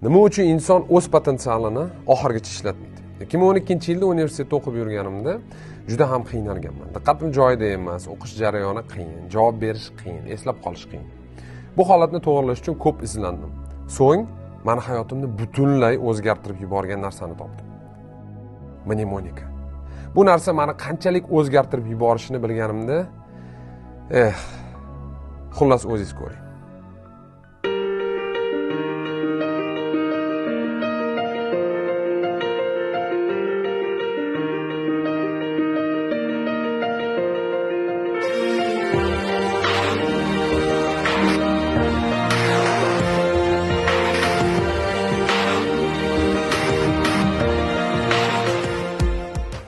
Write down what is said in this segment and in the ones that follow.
Nima uchun inson o'z potensialini oxirigacha ishlatmaydi? 2012-yilda universitetda o'qib yurganimda juda ham qiynalganman. Diqqatim joyida emas, o'qish jarayoni qiyin, javob berish qiyin, eslab qolish qiyin. Bu holatni to'g'rilash uchun ko'p izlandim. So'ng meni hayotimni butunlay o'zgartirib yuborgan narsani topdim. Mnemonika. Bu narsa meni qanchalik o'zgartirib yuborishini bilganimda, xullas o'zingiz ko'ring.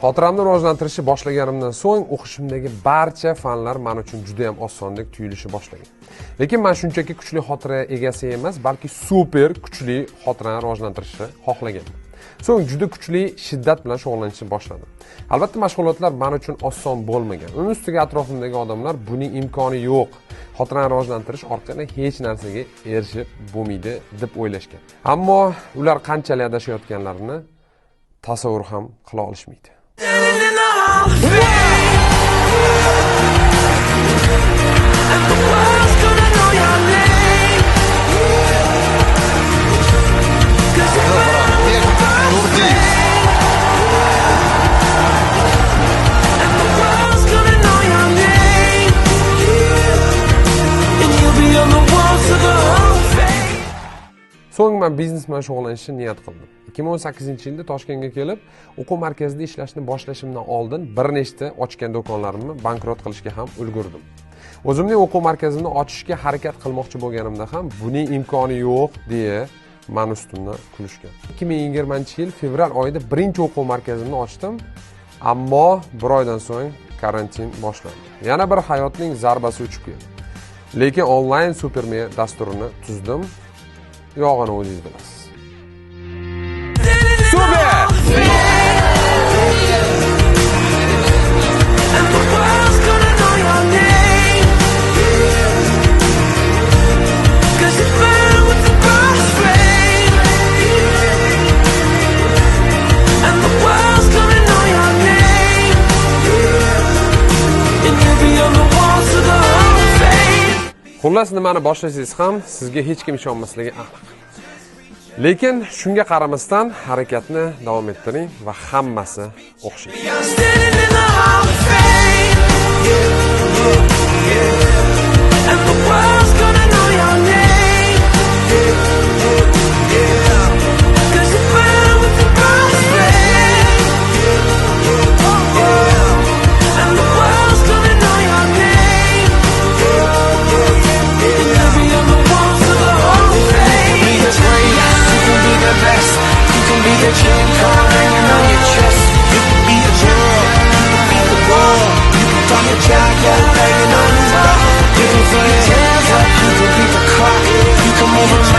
Xotiramni rivojlantirishni boshlaganimdan so'ng o'qishimdagi barcha fanlar men uchun juda ham osondek tuyulishi boshlagan. Lekin men shunchaki kuchli xotira egasi emas, balki super kuchli xotirani rivojlantirishni xohlaganman. So'ng juda kuchli shiddat bilan shug'ullanishni boshladim. Albatta mashg'ulotlar men uchun oson bo'lmagan. Uning ustiga atrofimdagi odamlar buning imkoni yo'q, xotirani rivojlantirish orqali hech narsaga erishib bo'lmaydi deb o'ylashgan. Ammo ular qanchalik adashayotganlarini tasavvur ham qila olishmaydi. So'ng men biznes bilan shug'ullanishni niyat qildim. 2018-yilda Toshkentga kelib, o'quv markazida ishlashni boshlashimdan oldin bir nechta ochgan do'konlarimni bankrot qilishga ham ulgurdim. O'zimning o'quv markazimni ochishga harakat qilmoqchi bo'lganimda ham buning imkoni yo'q deya men ustimdan kulishgan. 2020-yil fevral oyida birinchi o'quv markazimni ochdim, ammo bir oydan so'ng karantin boshlandi. Yana bir hayotning zarbasi uchib keldi. Lekin onlayn supermeya dasturini tuzdim. Yog'ini o'zingiz bilasiz. Xullas nimani boshlasangiz ham sizga hech kim ishonmasligi aniq. Lekin shunga qaramasdan harakatni davom ettiring va hammasi o'xshaydi. You can move around.